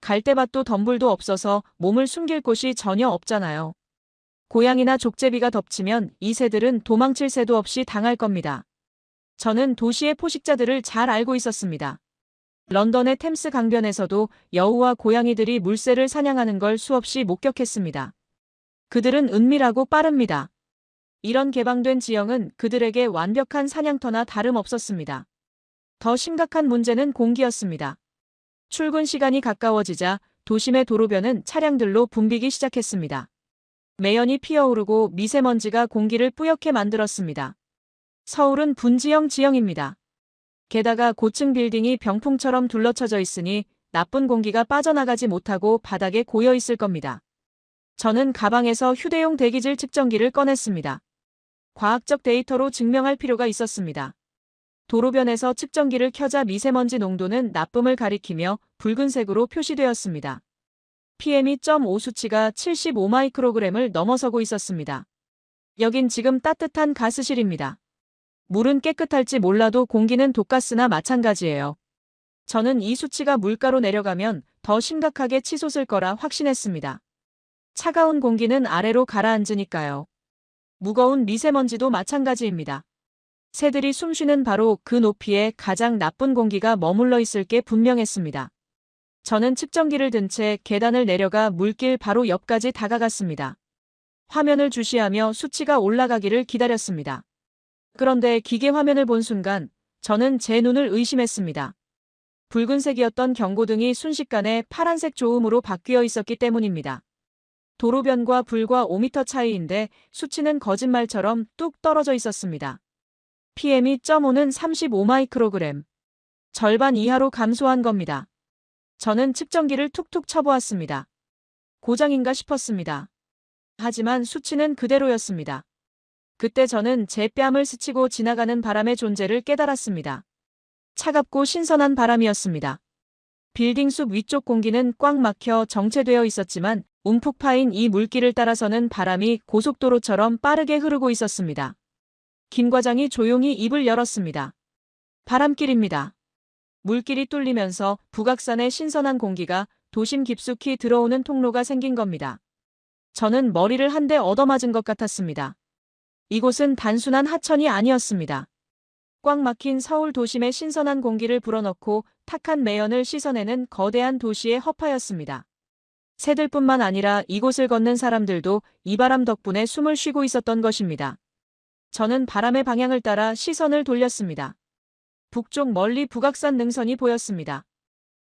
갈대밭도 덤불도 없어서 몸을 숨길 곳이 전혀 없잖아요. 고양이나 족제비가 덮치면 이 새들은 도망칠 새도 없이 당할 겁니다. 저는 도시의 포식자들을 잘 알고 있었습니다. 런던의 템스 강변에서도 여우와 고양이들이 물새를 사냥하는 걸 수없이 목격했습니다. 그들은 은밀하고 빠릅니다. 이런 개방된 지형은 그들에게 완벽한 사냥터나 다름없었습니다. 더 심각한 문제는 공기였습니다. 출근 시간이 가까워지자 도심의 도로변은 차량들로 붐비기 시작했습니다. 매연이 피어오르고 미세먼지가 공기를 뿌옇게 만들었습니다. 서울은 분지형 지형입니다. 게다가 고층 빌딩이 병풍처럼 둘러쳐져 있으니 나쁜 공기가 빠져나가지 못하고 바닥에 고여 있을 겁니다. 저는 가방에서 휴대용 대기질 측정기를 꺼냈습니다. 과학적 데이터로 증명할 필요가 있었습니다. 도로변에서 측정기를 켜자 미세먼지 농도는 나쁨을 가리키며 붉은색으로 표시되었습니다. PM2.5 수치가 75마이크로그램을 넘어서고 있었습니다. 여긴 지금 따뜻한 가스실입니다. 물은 깨끗할지 몰라도 공기는 독가스나 마찬가지예요. 저는 이 수치가 물가로 내려가면 더 심각하게 치솟을 거라 확신했습니다. 차가운 공기는 아래로 가라앉으니까요. 무거운 미세먼지도 마찬가지입니다. 새들이 숨쉬는 바로 그 높이에 가장 나쁜 공기가 머물러 있을 게 분명했습니다. 저는 측정기를 든 채 계단을 내려가 물길 바로 옆까지 다가갔습니다. 화면을 주시하며 수치가 올라가기를 기다렸습니다. 그런데 기계 화면을 본 순간 저는 제 눈을 의심했습니다. 붉은색이었던 경고등이 순식간에 파란색 조음으로 바뀌어 있었기 때문입니다. 도로변과 불과 5m 차이인데 수치는 거짓말처럼 뚝 떨어져 있었습니다. PM2.5는 35마이크로그램. 절반 이하로 감소한 겁니다. 저는 측정기를 툭툭 쳐보았습니다. 고장인가 싶었습니다. 하지만 수치는 그대로였습니다. 그때 저는 제 뺨을 스치고 지나가는 바람의 존재를 깨달았습니다. 차갑고 신선한 바람이었습니다. 빌딩 숲 위쪽 공기는 꽉 막혀 정체되어 있었지만 움푹 파인 이 물길을 따라서는 바람이 고속도로처럼 빠르게 흐르고 있었습니다. 김 과장이 조용히 입을 열었습니다. 바람길입니다. 물길이 뚫리면서 북악산의 신선한 공기가 도심 깊숙이 들어오는 통로가 생긴 겁니다. 저는 머리를 한 대 얻어맞은 것 같았습니다. 이곳은 단순한 하천이 아니었습니다. 꽉 막힌 서울 도심의 신선한 공기를 불어넣고 탁한 매연을 씻어내는 거대한 도시의 허파였습니다. 새들뿐만 아니라 이곳을 걷는 사람들도 이 바람 덕분에 숨을 쉬고 있었던 것입니다. 저는 바람의 방향을 따라 시선을 돌렸습니다. 북쪽 멀리 북악산 능선이 보였습니다.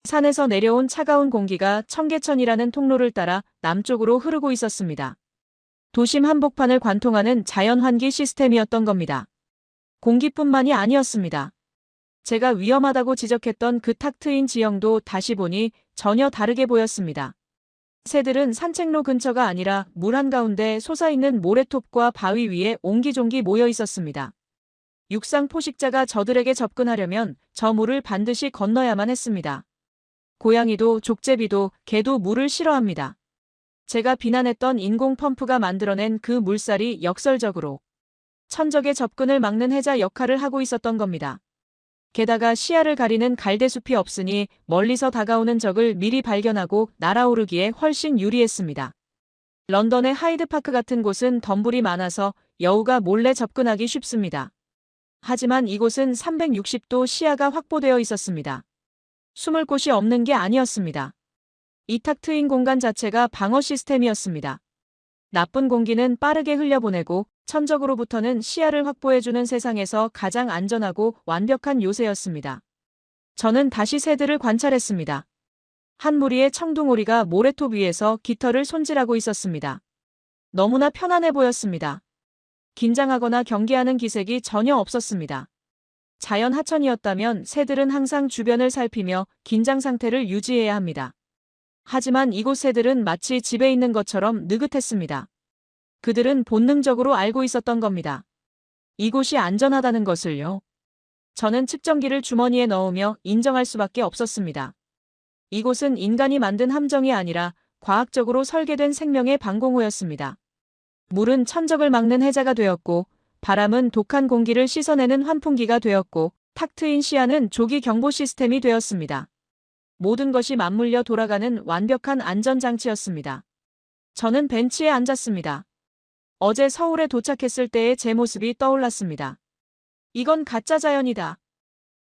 산에서 내려온 차가운 공기가 청계천이라는 통로를 따라 남쪽으로 흐르고 있었습니다. 도심 한복판을 관통하는 자연환기 시스템이었던 겁니다. 공기뿐만이 아니었습니다. 제가 위험하다고 지적했던 그 탁 트인 지형도 다시 보니 전혀 다르게 보였습니다. 새들은 산책로 근처가 아니라 물 한가운데 솟아있는 모래톱과 바위 위에 옹기종기 모여 있었습니다. 육상 포식자가 저들에게 접근하려면 저 물을 반드시 건너야만 했습니다. 고양이도 족제비도 개도 물을 싫어합니다. 제가 비난했던 인공 펌프가 만들어낸 그 물살이 역설적으로 천적의 접근을 막는 해자 역할을 하고 있었던 겁니다. 게다가 시야를 가리는 갈대숲이 없으니 멀리서 다가오는 적을 미리 발견하고 날아오르기에 훨씬 유리했습니다. 런던의 하이드파크 같은 곳은 덤불이 많아서 여우가 몰래 접근하기 쉽습니다. 하지만 이곳은 360도 시야가 확보되어 있었습니다. 숨을 곳이 없는 게 아니었습니다. 이 탁 트인 공간 자체가 방어 시스템이었습니다. 나쁜 공기는 빠르게 흘려보내고 천적으로부터는 시야를 확보해주는 세상에서 가장 안전하고 완벽한 요새였습니다. 저는 다시 새들을 관찰했습니다. 한 무리의 청둥오리가 모래톱 위에서 깃털을 손질하고 있었습니다. 너무나 편안해 보였습니다. 긴장하거나 경계하는 기색이 전혀 없었습니다. 자연 하천이었다면 새들은 항상 주변을 살피며 긴장 상태를 유지해야 합니다. 하지만 이곳 새들은 마치 집에 있는 것처럼 느긋했습니다. 그들은 본능적으로 알고 있었던 겁니다. 이곳이 안전하다는 것을요. 저는 측정기를 주머니에 넣으며 인정할 수밖에 없었습니다. 이곳은 인간이 만든 함정이 아니라 과학적으로 설계된 생명의 방공호였습니다. 물은 천적을 막는 해자가 되었고, 바람은 독한 공기를 씻어내는 환풍기가 되었고, 탁 트인 시야는 조기 경보 시스템이 되었습니다. 모든 것이 맞물려 돌아가는 완벽한 안전장치였습니다. 저는 벤치에 앉았습니다. 어제 서울에 도착했을 때의 제 모습이 떠올랐습니다. 이건 가짜 자연이다.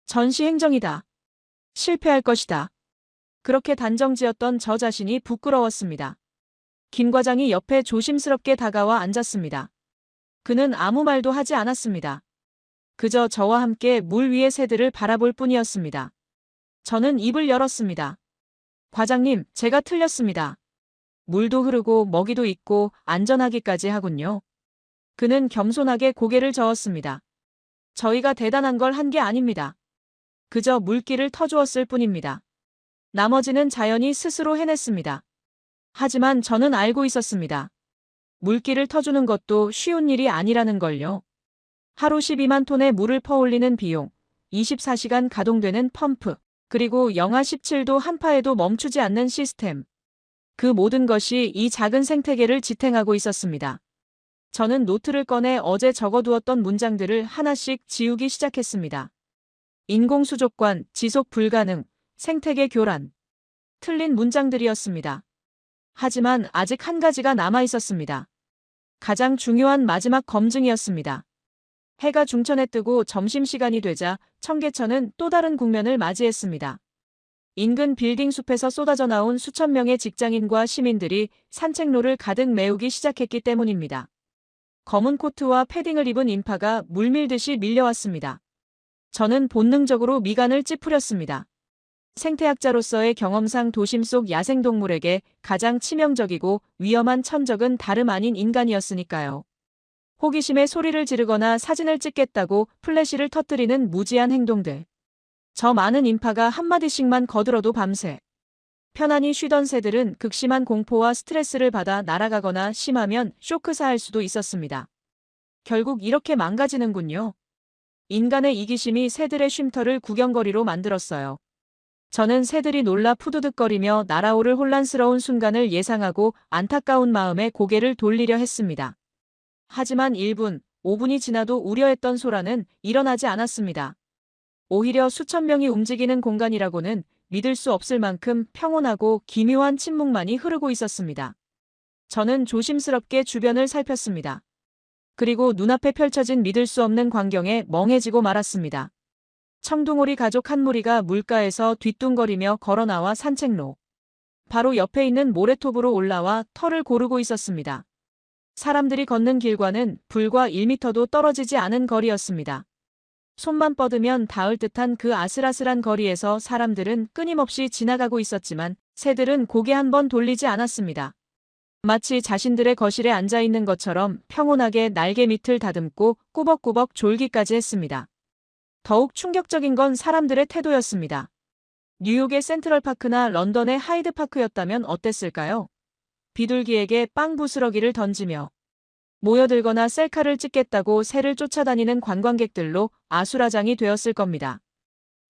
전시 행정이다. 실패할 것이다. 그렇게 단정지었던 저 자신이 부끄러웠습니다. 김 과장이 옆에 조심스럽게 다가와 앉았습니다. 그는 아무 말도 하지 않았습니다. 그저 저와 함께 물 위의 새들을 바라볼 뿐이었습니다. 저는 입을 열었습니다. 과장님, 제가 틀렸습니다. 물도 흐르고 먹이도 있고 안전하기까지 하군요. 그는 겸손하게 고개를 저었습니다. 저희가 대단한 걸 한 게 아닙니다. 그저 물길을 터주었을 뿐입니다. 나머지는 자연이 스스로 해냈습니다. 하지만 저는 알고 있었습니다. 물길을 터주는 것도 쉬운 일이 아니라는 걸요. 하루 12만 톤의 물을 퍼올리는 비용, 24시간 가동되는 펌프, 그리고 영하 17도 한파에도 멈추지 않는 시스템. 그 모든 것이 이 작은 생태계를 지탱하고 있었습니다. 저는 노트를 꺼내 어제 적어두었던 문장들을 하나씩 지우기 시작했습니다. 인공수족관, 지속 불가능, 생태계 교란. 틀린 문장들이었습니다. 하지만 아직 한 가지가 남아 있었습니다. 가장 중요한 마지막 검증이었습니다. 해가 중천에 뜨고 점심시간이 되자 청계천은 또 다른 국면을 맞이했습니다. 인근 빌딩 숲에서 쏟아져 나온 수천 명의 직장인과 시민들이 산책로를 가득 메우기 시작했기 때문입니다. 검은 코트와 패딩을 입은 인파가 물밀듯이 밀려왔습니다. 저는 본능적으로 미간을 찌푸렸습니다. 생태학자로서의 경험상 도심 속 야생동물에게 가장 치명적이고 위험한 천적은 다름 아닌 인간이었으니까요. 호기심에 소리를 지르거나 사진을 찍겠다고 플래시를 터뜨리는 무지한 행동들. 저 많은 인파가 한마디씩만 거들어도 밤새. 편안히 쉬던 새들은 극심한 공포와 스트레스를 받아 날아가거나 심하면 쇼크사할 수도 있었습니다. 결국 이렇게 망가지는군요. 인간의 이기심이 새들의 쉼터를 구경거리로 만들었어요. 저는 새들이 놀라 푸드득거리며 날아오를 혼란스러운 순간을 예상하고 안타까운 마음에 고개를 돌리려 했습니다. 하지만 1분, 5분이 지나도 우려했던 소란은 일어나지 않았습니다. 오히려 수천 명이 움직이는 공간이라고는 믿을 수 없을 만큼 평온하고 기묘한 침묵만이 흐르고 있었습니다. 저는 조심스럽게 주변을 살폈습니다. 그리고 눈앞에 펼쳐진 믿을 수 없는 광경에 멍해지고 말았습니다. 청둥오리 가족 한 무리가 물가에서 뒤뚱거리며 걸어나와 산책로. 바로 옆에 있는 모래톱으로 올라와 털을 고르고 있었습니다. 사람들이 걷는 길과는 불과 1미터도 떨어지지 않은 거리였습니다. 손만 뻗으면 닿을 듯한 그 아슬아슬한 거리에서 사람들은 끊임없이 지나가고 있었지만 새들은 고개 한 번 돌리지 않았습니다. 마치 자신들의 거실에 앉아 있는 것처럼 평온하게 날개 밑을 다듬고 꾸벅꾸벅 졸기까지 했습니다. 더욱 충격적인 건 사람들의 태도였습니다. 뉴욕의 센트럴파크나 런던의 하이드파크였다면 어땠을까요? 비둘기에게 빵 부스러기를 던지며 모여들거나 셀카를 찍겠다고 새를 쫓아다니는 관광객들로 아수라장이 되었을 겁니다.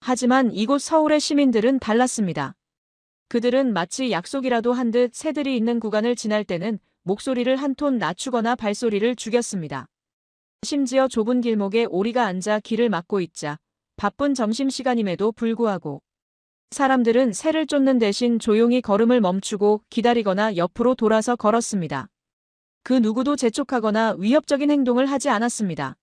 하지만 이곳 서울의 시민들은 달랐습니다. 그들은 마치 약속이라도 한 듯 새들이 있는 구간을 지날 때는 목소리를 한 톤 낮추거나 발소리를 죽였습니다. 심지어 좁은 길목에 오리가 앉아 길을 막고 있자 바쁜 점심시간임에도 불구하고 사람들은 새를 쫓는 대신 조용히 걸음을 멈추고 기다리거나 옆으로 돌아서 걸었습니다. 그 누구도 재촉하거나 위협적인 행동을 하지 않았습니다.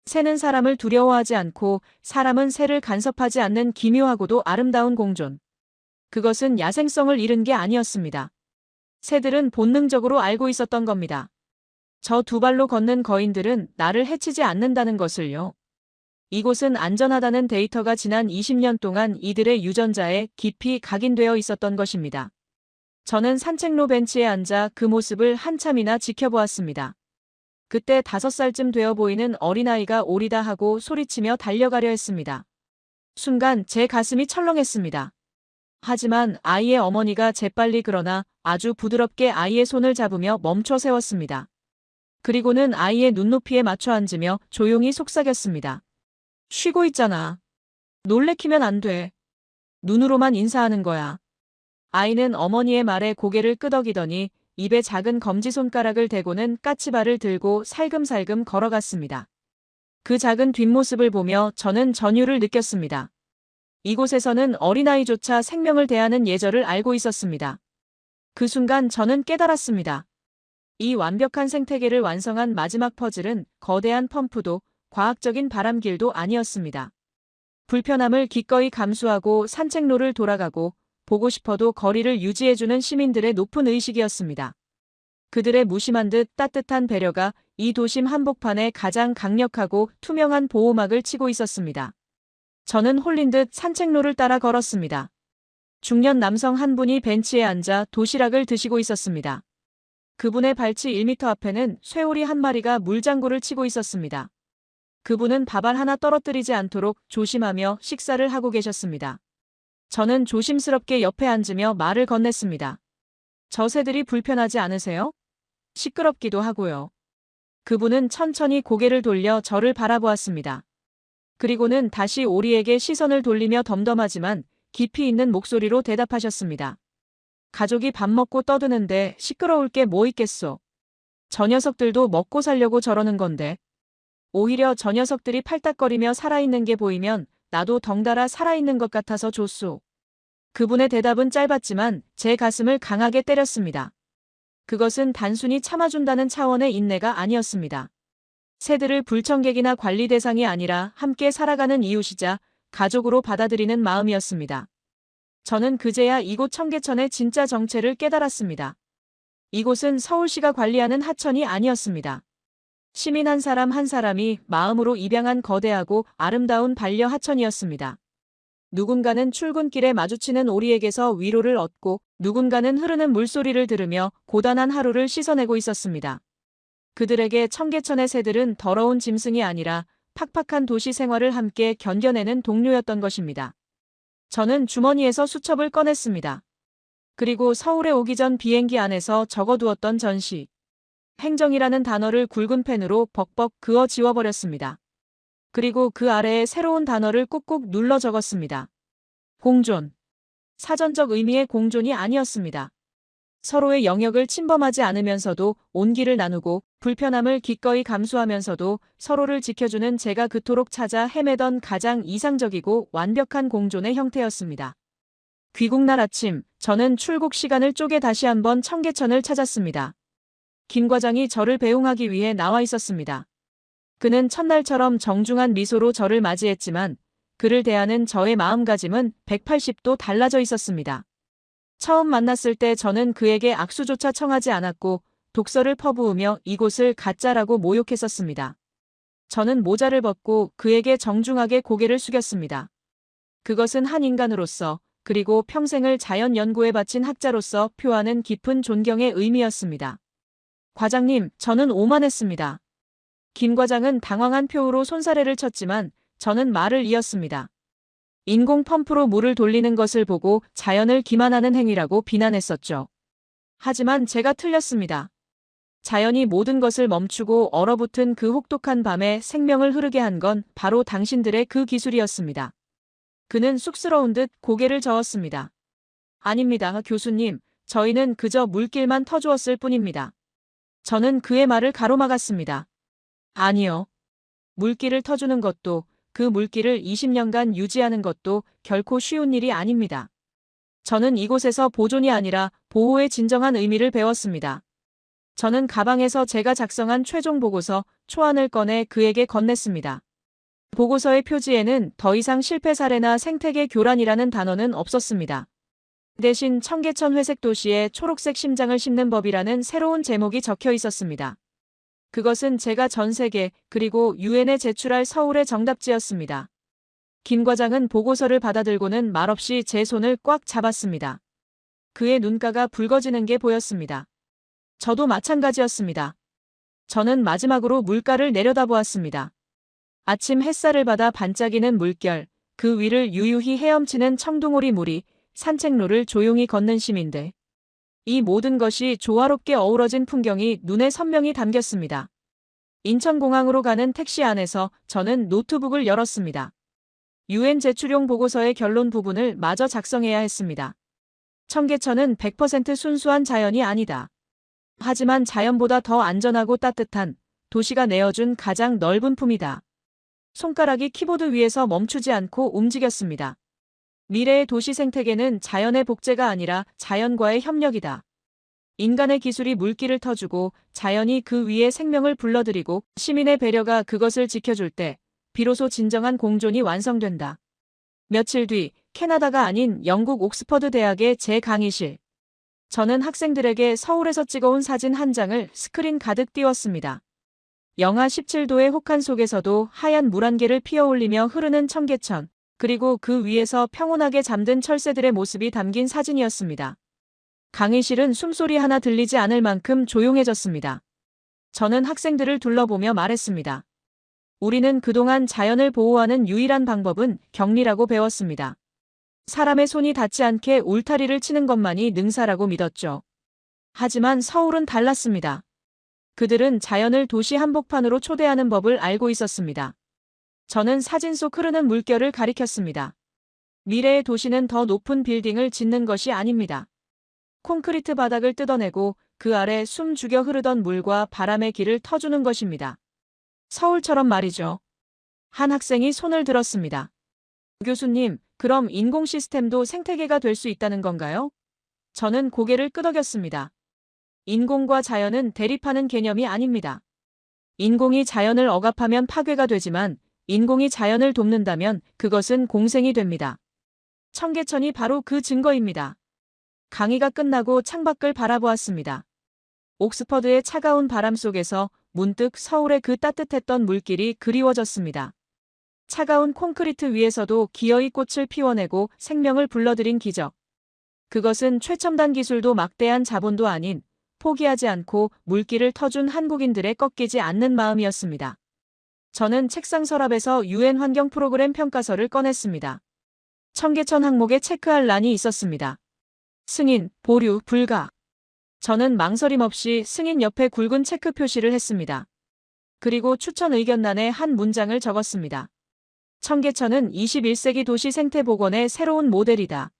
새는 사람을 두려워하지 않고 사람은 새를 간섭하지 않는 기묘하고도 아름다운 공존. 그것은 야생성을 잃은 게 아니었습니다. 새들은 본능적으로 알고 있었던 겁니다. 저 두 발로 걷는 거인들은 나를 해치지 않는다는 것을요. 이곳은 안전하다는 데이터가 지난 20년 동안 이들의 유전자에 깊이 각인되어 있었던 것입니다. 저는 산책로 벤치에 앉아 그 모습을 한참이나 지켜보았습니다. 그때 5살쯤 되어 보이는 어린아이가 오리다 하고 소리치며 달려가려 했습니다. 순간 제 가슴이 철렁했습니다. 하지만 아이의 어머니가 재빨리 그러나 아주 부드럽게 아이의 손을 잡으며 멈춰 세웠습니다. 그리고는 아이의 눈높이에 맞춰 앉으며 조용히 속삭였습니다. 쉬고 있잖아. 놀래키면 안 돼. 눈으로만 인사하는 거야. 아이는 어머니의 말에 고개를 끄덕이더니 입에 작은 검지손가락을 대고는 까치발을 들고 살금살금 걸어갔습니다. 그 작은 뒷모습을 보며 저는 전율을 느꼈습니다. 이곳에서는 어린아이조차 생명을 대하는 예절을 알고 있었습니다. 그 순간 저는 깨달았습니다. 이 완벽한 생태계를 완성한 마지막 퍼즐은 거대한 펌프도 과학적인 바람길도 아니었습니다. 불편함을 기꺼이 감수하고 산책로를 돌아가고 보고 싶어도 거리를 유지해주는 시민들의 높은 의식이었습니다. 그들의 무심한 듯 따뜻한 배려가 이 도심 한복판에 가장 강력하고 투명한 보호막을 치고 있었습니다. 저는 홀린 듯 산책로를 따라 걸었습니다. 중년 남성 한 분이 벤치에 앉아 도시락을 드시고 있었습니다. 그분의 발치 1m 앞에는 쇠오리 한 마리가 물장구를 치고 있었습니다. 그분은 밥알 하나 떨어뜨리지 않도록 조심하며 식사를 하고 계셨습니다. 저는 조심스럽게 옆에 앉으며 말을 건넸습니다. 저 새들이 불편하지 않으세요? 시끄럽기도 하고요. 그분은 천천히 고개를 돌려 저를 바라보았습니다. 그리고는 다시 오리에게 시선을 돌리며 덤덤하지만 깊이 있는 목소리로 대답하셨습니다. 가족이 밥 먹고 떠드는데 시끄러울 게 뭐 있겠소. 저 녀석들도 먹고 살려고 저러는 건데. 오히려 저 녀석들이 팔딱거리며 살아있는 게 보이면 나도 덩달아 살아있는 것 같아서 좋소. 그분의 대답은 짧았지만 제 가슴을 강하게 때렸습니다. 그것은 단순히 참아준다는 차원의 인내가 아니었습니다. 새들을 불청객이나 관리 대상이 아니라 함께 살아가는 이웃이자 가족으로 받아들이는 마음이었습니다. 저는 그제야 이곳 청계천의 진짜 정체를 깨달았습니다. 이곳은 서울시가 관리하는 하천이 아니었습니다. 시민 한 사람 한 사람이 마음으로 입양한 거대하고 아름다운 반려 하천이었습니다. 누군가는 출근길에 마주치는 오리에게서 위로를 얻고 누군가는 흐르는 물소리를 들으며 고단한 하루를 씻어내고 있었습니다. 그들에게 청계천의 새들은 더러운 짐승이 아니라 팍팍한 도시 생활을 함께 견뎌내는 동료였던 것입니다. 저는 주머니에서 수첩을 꺼냈습니다. 그리고 서울에 오기 전 비행기 안에서 적어두었던 전시. 행정이라는 단어를 굵은 펜으로 벅벅 그어 지워버렸습니다. 그리고 그 아래에 새로운 단어를 꾹꾹 눌러 적었습니다. 공존. 사전적 의미의 공존이 아니었습니다. 서로의 영역을 침범하지 않으면서도 온기를 나누고 불편함을 기꺼이 감수하면서도 서로를 지켜주는 제가 그토록 찾아 헤매던 가장 이상적이고 완벽한 공존의 형태였습니다. 귀국날 아침, 저는 출국 시간을 쪼개 다시 한번 청계천을 찾았습니다. 김 과장이 저를 배웅하기 위해 나와 있었습니다. 그는 첫날처럼 정중한 미소로 저를 맞이했지만 그를 대하는 저의 마음가짐은 180도 달라져 있었습니다. 처음 만났을 때 저는 그에게 악수조차 청하지 않았고 독서를 퍼부으며 이곳을 가짜라고 모욕했었습니다. 저는 모자를 벗고 그에게 정중하게 고개를 숙였습니다. 그것은 한 인간으로서 그리고 평생을 자연 연구에 바친 학자로서 표하는 깊은 존경의 의미였습니다. 과장님, 저는 오만했습니다. 김 과장은 당황한 표우로 손사래를 쳤지만 저는 말을 이었습니다. 인공 펌프로 물을 돌리는 것을 보고 자연을 기만하는 행위라고 비난했었죠. 하지만 제가 틀렸습니다. 자연이 모든 것을 멈추고 얼어붙은 그 혹독한 밤에 생명을 흐르게 한 건 바로 당신들의 그 기술이었습니다. 그는 쑥스러운 듯 고개를 저었습니다. 아닙니다, 교수님. 저희는 그저 물길만 터주었을 뿐입니다. 저는 그의 말을 가로막았습니다. 아니요. 물길을 터주는 것도 그 물길을 20년간 유지하는 것도 결코 쉬운 일이 아닙니다. 저는 이곳에서 보존이 아니라 보호의 진정한 의미를 배웠습니다. 저는 가방에서 제가 작성한 최종 보고서 초안을 꺼내 그에게 건넸습니다. 보고서의 표지에는 더 이상 실패 사례나 생태계 교란이라는 단어는 없었습니다. 대신 청계천 회색 도시에 초록색 심장을 심는 법이라는 새로운 제목이 적혀 있었습니다. 그것은 제가 전 세계 그리고 유엔에 제출할 서울의 정답지였습니다. 김 과장은 보고서를 받아들고는 말없이 제 손을 꽉 잡았습니다. 그의 눈가가 붉어지는 게 보였습니다. 저도 마찬가지였습니다. 저는 마지막으로 물가를 내려다보았습니다. 아침 햇살을 받아 반짝이는 물결, 그 위를 유유히 헤엄치는 청둥오리 무리, 산책로를 조용히 걷는 시민들. 이 모든 것이 조화롭게 어우러진 풍경이 눈에 선명히 담겼습니다. 인천공항으로 가는 택시 안에서 저는 노트북을 열었습니다. 유엔 제출용 보고서의 결론 부분을 마저 작성해야 했습니다. 청계천은 100% 순수한 자연이 아니다. 하지만 자연보다 더 안전하고 따뜻한 도시가 내어준 가장 넓은 품이다. 손가락이 키보드 위에서 멈추지 않고 움직였습니다. 미래의 도시 생태계는 자연의 복제가 아니라 자연과의 협력이다. 인간의 기술이 물길을 터주고 자연이 그 위에 생명을 불러들이고 시민의 배려가 그것을 지켜줄 때 비로소 진정한 공존이 완성된다. 며칠 뒤 캐나다가 아닌 영국 옥스퍼드 대학의 제 강의실. 저는 학생들에게 서울에서 찍어온 사진 한 장을 스크린 가득 띄웠습니다. 영하 17도의 혹한 속에서도 하얀 물안개를 피어올리며 흐르는 청계천, 그리고 그 위에서 평온하게 잠든 철새들의 모습이 담긴 사진이었습니다. 강의실은 숨소리 하나 들리지 않을 만큼 조용해졌습니다. 저는 학생들을 둘러보며 말했습니다. 우리는 그동안 자연을 보호하는 유일한 방법은 격리라고 배웠습니다. 사람의 손이 닿지 않게 울타리를 치는 것만이 능사라고 믿었죠. 하지만 서울은 달랐습니다. 그들은 자연을 도시 한복판으로 초대하는 법을 알고 있었습니다. 저는 사진 속 흐르는 물결을 가리켰습니다. 미래의 도시는 더 높은 빌딩을 짓는 것이 아닙니다. 콘크리트 바닥을 뜯어내고 그 아래 숨 죽여 흐르던 물과 바람의 길을 터주는 것입니다. 서울처럼 말이죠. 한 학생이 손을 들었습니다. 교수님, 그럼 인공 시스템도 생태계가 될 수 있다는 건가요? 저는 고개를 끄덕였습니다. 인공과 자연은 대립하는 개념이 아닙니다. 인공이 자연을 억압하면 파괴가 되지만 인공이 자연을 돕는다면 그것은 공생이 됩니다. 청계천이 바로 그 증거입니다. 강의가 끝나고 창밖을 바라보았습니다. 옥스퍼드의 차가운 바람 속에서 문득 서울의 그 따뜻했던 물길이 그리워졌습니다. 차가운 콘크리트 위에서도 기어이 꽃을 피워내고 생명을 불러들인 기적. 그것은 최첨단 기술도 막대한 자본도 아닌 포기하지 않고 물길을 터준 한국인들의 꺾이지 않는 마음이었습니다. 저는 책상 서랍에서 UN 환경 프로그램 평가서를 꺼냈습니다. 청계천 항목에 체크할 란이 있었습니다. 승인, 보류, 불가. 저는 망설임 없이 승인 옆에 굵은 체크 표시를 했습니다. 그리고 추천 의견란에 한 문장을 적었습니다. 청계천은 21세기 도시 생태 복원의 새로운 모델이다.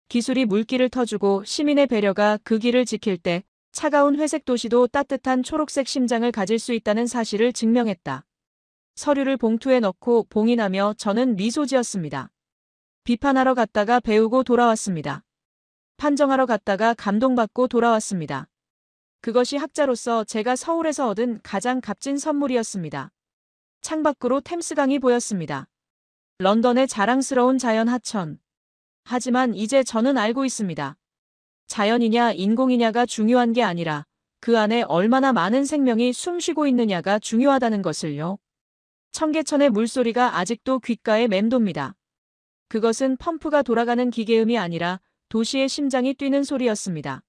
기술이 물길을 터주고 시민의 배려가 그 길을 지킬 때 차가운 회색 도시도 따뜻한 초록색 심장을 가질 수 있다는 사실을 증명했다. 서류를 봉투에 넣고 봉인하며 저는 미소 지었습니다. 비판하러 갔다가 배우고 돌아왔습니다. 판정하러 갔다가 감동받고 돌아왔습니다. 그것이 학자로서 제가 서울에서 얻은 가장 값진 선물이었습니다. 창밖으로 템스강이 보였습니다. 런던의 자랑스러운 자연 하천. 하지만 이제 저는 알고 있습니다. 자연이냐 인공이냐가 중요한 게 아니라 그 안에 얼마나 많은 생명이 숨쉬고 있느냐가 중요하다는 것을요. 청계천의 물소리가 아직도 귓가에 맴돕니다. 그것은 펌프가 돌아가는 기계음이 아니라 도시의 심장이 뛰는 소리였습니다.